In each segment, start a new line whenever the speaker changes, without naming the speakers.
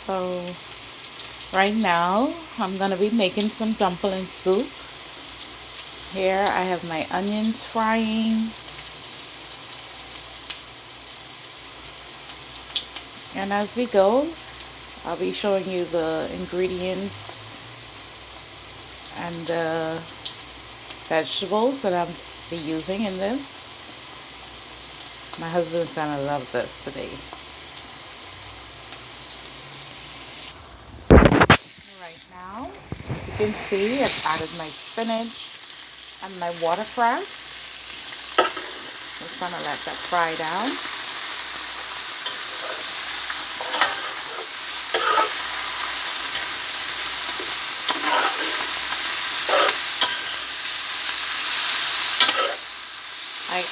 So right now I'm gonna be making some dumpling soup. Here I have my onions frying, and as we go I'll be showing you the ingredients and the vegetables that I'm be using in this. My husband's gonna love this today. Right now, as you can see, I've added my spinach and my watercress. Just gonna let that fry down.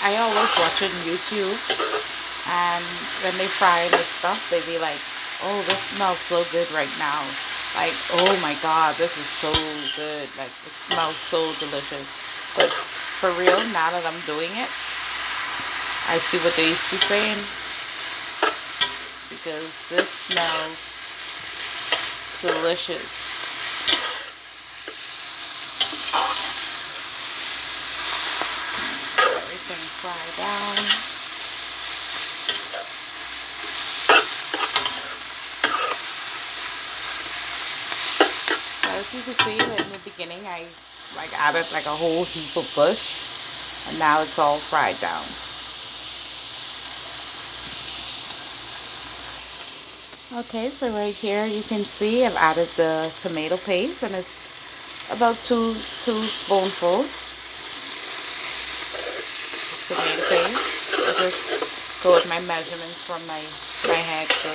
I always watch it on YouTube, and when they fry this stuff, they be like, "Oh, this smells so good right now." Like, oh my God, this is so good. Like, it smells so delicious. But for real, now that I'm doing it, I see what they used to be saying, because this smells delicious. Everything fry down. So as you can see, in the beginning, I added like a whole heap of bush, and now it's all fried down. Okay, so right here you can see I've added the tomato paste, and it's about two spoonfuls of tomato paste. I just go with my measurements from my head. So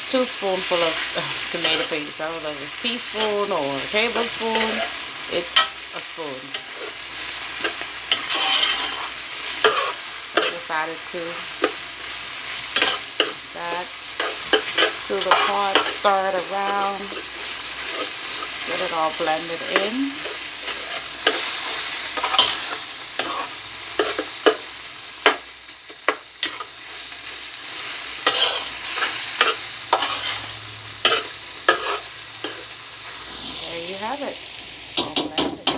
two spoonful of tomato paste. I don't know if it's a teaspoon or a tablespoon. It's a spoon. I just added that to the pot, stir it around, get it all blended in. There you have it, all blended.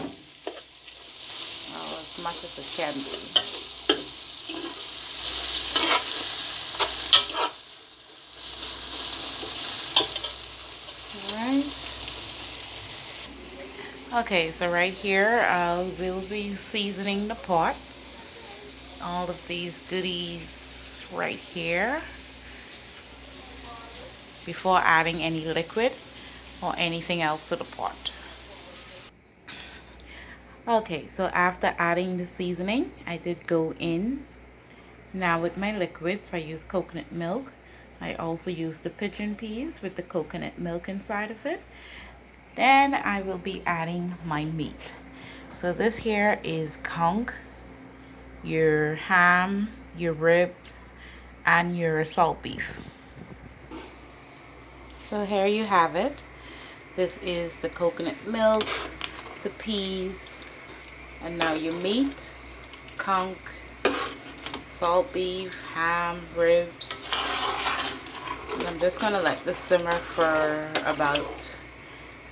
Oh, as much as it can be. Alright. Okay, so right here we'll be seasoning the pot. All of these goodies right here before adding any liquid or anything else to the pot. Okay, so after adding the seasoning, I did go in now with my liquids. I use coconut milk. I also use the pigeon peas with the coconut milk inside of it. Then I will be adding my meat. So this here is conch, your ham, your ribs, and your salt beef. So here you have it. This is the coconut milk, the peas, and now your meat, conch, salt beef, ham, ribs. And I'm just gonna let this simmer for about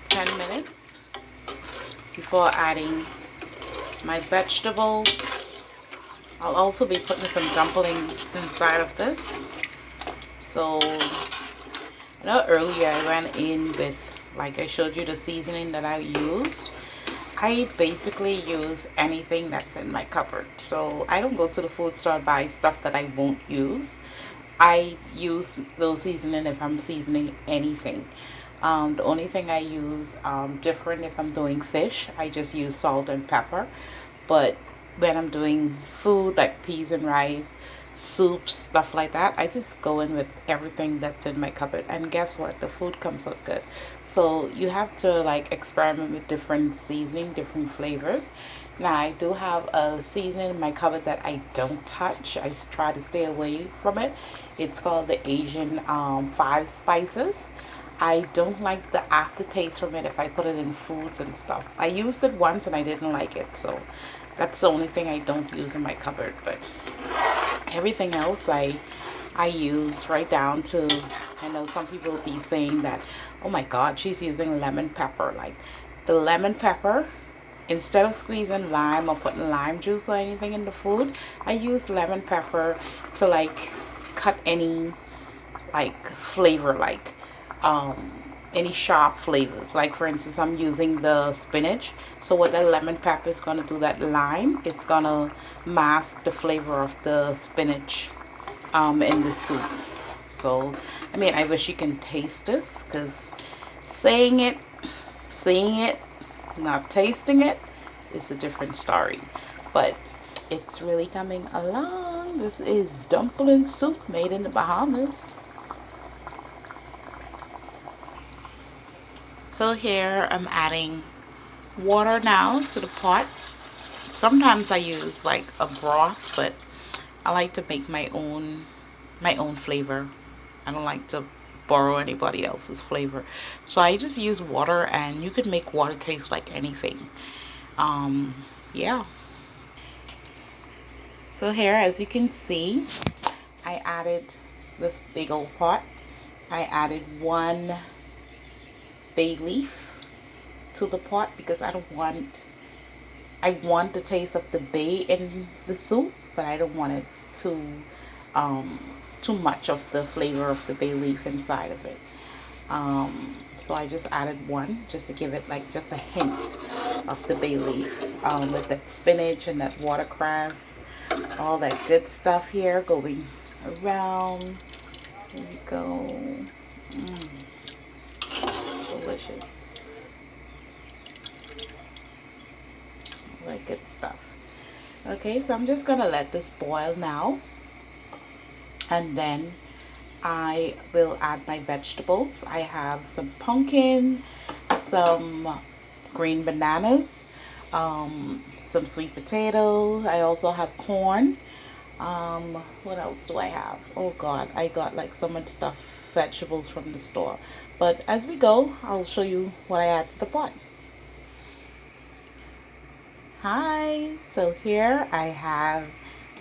10 minutes before adding my vegetables. I'll also be putting some dumplings inside of this. So I know earlier I went in with, like I showed you the seasoning that I used. I basically use anything that's in my cupboard. So I don't go to the food store and buy stuff that I won't use. I use those seasoning if I'm seasoning anything. The only thing I use different if I'm doing fish, I just use salt and pepper. But when I'm doing food like peas and rice, soups, stuff like that, I just go in with everything that's in my cupboard, and guess what, the food comes out good. So you have to like experiment with different seasoning, different flavors. Now I do have a seasoning in my cupboard that I don't touch. I try to stay away from it. It's called the Asian 5 spices. I don't like the aftertaste from it if I put it in foods and stuff. I used it once and I didn't like it, so that's the only thing I don't use in my cupboard. But everything else I I use right down to, I know some people will be saying that, oh my god, she's using lemon pepper. Like the lemon pepper, instead of squeezing lime or putting lime juice or anything in the food, I use lemon pepper to like cut any like flavor, like any sharp flavors. Like for instance, I'm using the spinach, so what the lemon pepper is going to do, that lime, it's going to mask the flavor of the spinach in the soup. So I mean, I wish you can taste this, because saying it, seeing it, not tasting it is a different story. But it's really coming along. This is dumpling soup made in the Bahamas. So here I'm adding water now to the pot. Sometimes I use like a broth, but I like to make my own flavor. I don't like to borrow anybody else's flavor. So I just use water, and you can make water taste like anything. Yeah. So here, as you can see, I added this big old pot. I added 1 bay leaf to the pot because I want the taste of the bay in the soup, but I don't want it too much of the flavor of the bay leaf inside of it. So I just added 1 just to give it like just a hint of the bay leaf, with that spinach and that watercress, all that good stuff here going around. Here we go. It's delicious. All that good stuff. Okay, so I'm just gonna let this boil now, and then I will add my vegetables. I have some pumpkin, some green bananas, some sweet potatoes. I also have corn. What else do I have? Oh god, I got like so much stuff, vegetables from the store. But as we go, I'll show you what I add to the pot. Hi, so here I have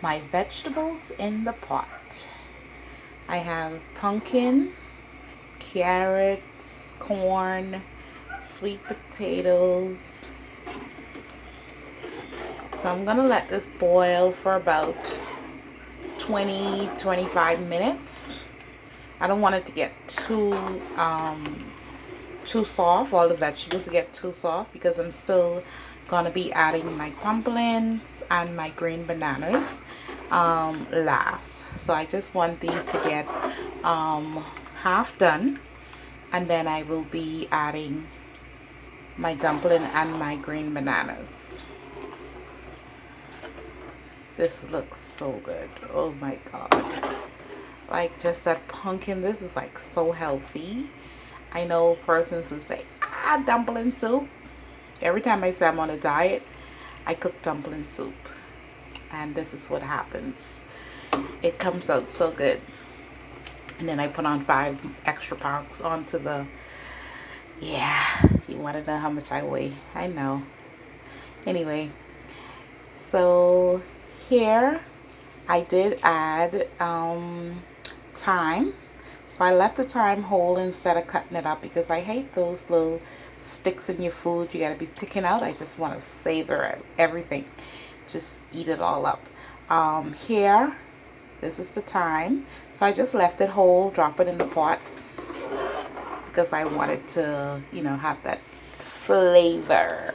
my vegetables in the pot. I have pumpkin, carrots, corn, sweet potatoes. So I'm gonna let this boil for about 20-25 minutes. I don't want it to get too soft, all the vegetables to get too soft, because I'm still gonna be adding my dumplings and my green bananas last. So I just want these to get half done, and then I will be adding my dumpling and my green bananas. This looks so good. Oh my god. Like just that pumpkin, this is like so healthy. I know persons would say, dumpling soup. Every time I say I'm on a diet, I cook dumpling soup. And this is what happens. It comes out so good. And then I put on 5 extra pounds onto the, yeah, you want to know how much I weigh. I know. Anyway, so here I did add thyme. So I left the thyme whole instead of cutting it up, because I hate those little sticks in your food you gotta be picking out. I just want to savor everything, just eat it all up. Here, this is the thyme. So I just left it whole, drop it in the pot, because I wanted to, you know, have that flavor.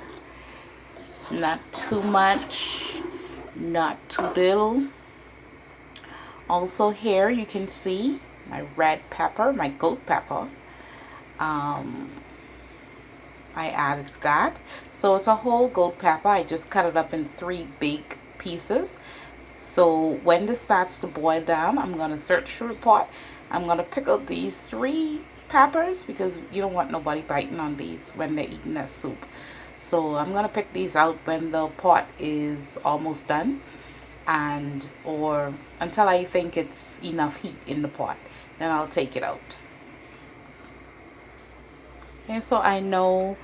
Not too much, not too little. Also here you can see my red pepper, my goat pepper. I added that. So it's a whole goat pepper. I just cut it up in 3 big pieces. So when this starts to boil down, I'm going to search through the pot. I'm going to pick up these 3 peppers, because you don't want nobody biting on these when they're eating that soup. So I'm going to pick these out when the pot is almost done, or until I think it's enough heat in the pot. Then I'll take it out. And so I know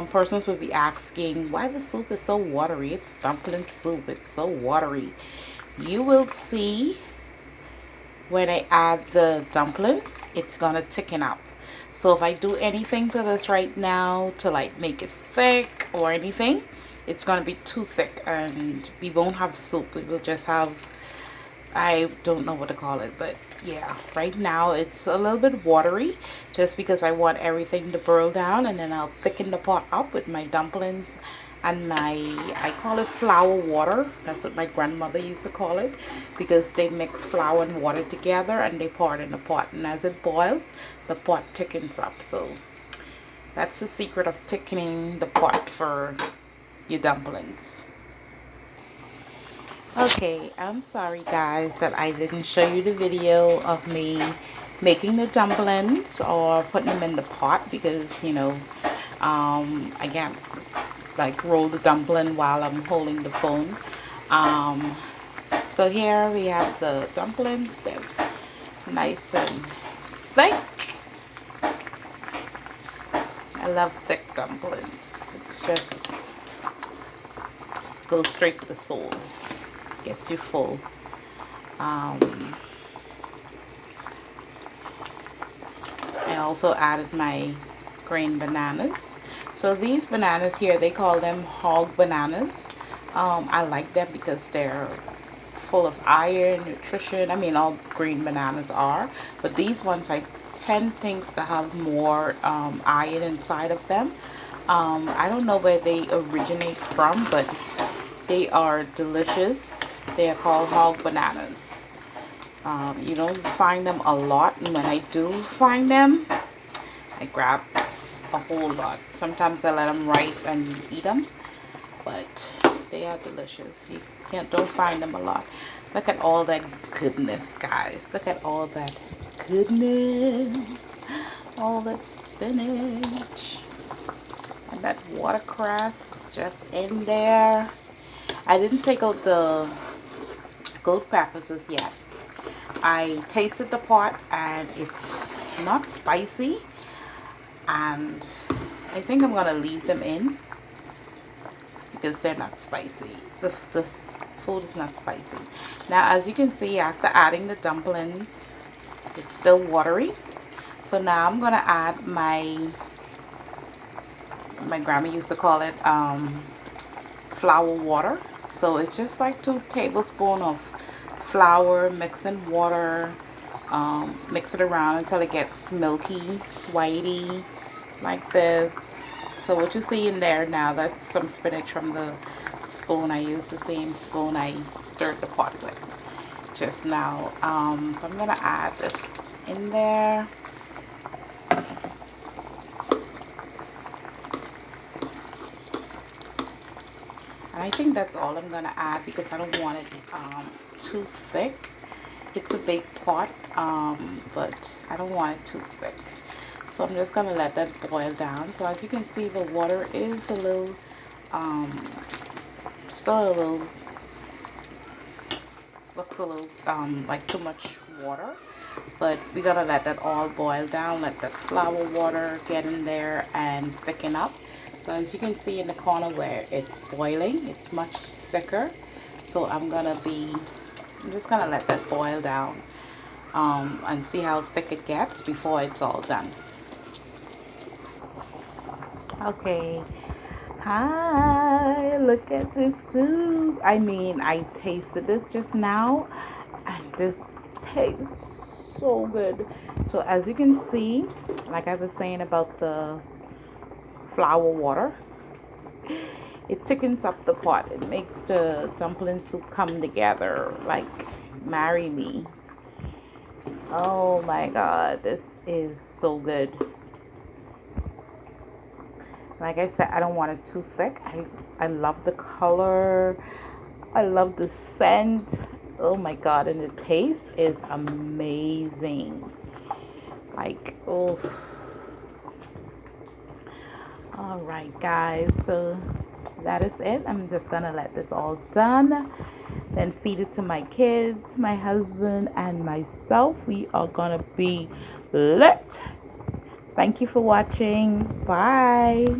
persons will be asking why the soup is so watery. It's dumpling soup. It's so watery. You will see when I add the dumplings, it's gonna thicken up. So if I do anything to this right now to like make it thick or anything, it's gonna be too thick and we won't have soup. We will just have, I don't know what to call it, but yeah, right now it's a little bit watery just because I want everything to boil down, and then I'll thicken the pot up with my dumplings and my, I call it flour water. That's what my grandmother used to call it, because they mix flour and water together and they pour it in the pot, and as it boils, the pot thickens up. So that's the secret of thickening the pot for your dumplings. Okay, I'm sorry guys that I didn't show you the video of me making the dumplings or putting them in the pot, because you know, I can't like roll the dumpling while I'm holding the phone. So here we have the dumplings. They're nice and thick. I love thick dumplings. It's just goes straight to the soul, gets you full. I also added my green bananas. So these bananas here, they call them hog bananas. I like them because they're full of iron, nutrition. I mean, all green bananas are, but these ones I tend things to have more iron inside of them. I don't know where they originate from, but they are delicious. They are called hog bananas. You don't find them a lot, and when I do find them, I grab a whole lot. Sometimes I let them ripe and eat them, but they are delicious. You don't find them a lot. Look at all that goodness, guys. Look at all that goodness. All that spinach and that watercress just in there. I didn't take out the gold peppers yet. I tasted the pot and it's not spicy, and I think I'm gonna leave them in because they're not spicy. The food is not spicy. Now, as you can see, after adding the dumplings, it's still watery. So now I'm gonna add my grandma used to call it flour water. So it's just like 2 tablespoons of flour mixed in water. Mix it around until it gets milky, whitey, like this. So what you see in there now, that's some spinach from the spoon. I used the same spoon I stirred the pot with just now. So I'm gonna add this in there. And I think that's all I'm gonna add because I don't want it too thick. It's a big pot, but I don't want it too thick. So I'm just gonna let that boil down. So as you can see, the water is a little, still a little, looks a little like too much water. But we're gonna let that all boil down, let that flour water get in there and thicken up. So as you can see in the corner where it's boiling, it's much thicker. So I'm just gonna let that boil down and see how thick it gets before it's all done. Okay, hi, look at this soup. I mean, I tasted this just now and this tastes so good. So as you can see, like I was saying about the flour water, it thickens up the pot. It makes the dumpling soup come together, like marry me. Oh my god, this is so good. Like I said, I don't want it too thick. I love the color. I love the scent. Oh my god, and the taste is amazing. Like, oh. Alright guys, so that is it. I'm just gonna let this all done, then feed it to my kids, my husband, and myself. We are gonna be lit. Thank you for watching. Bye.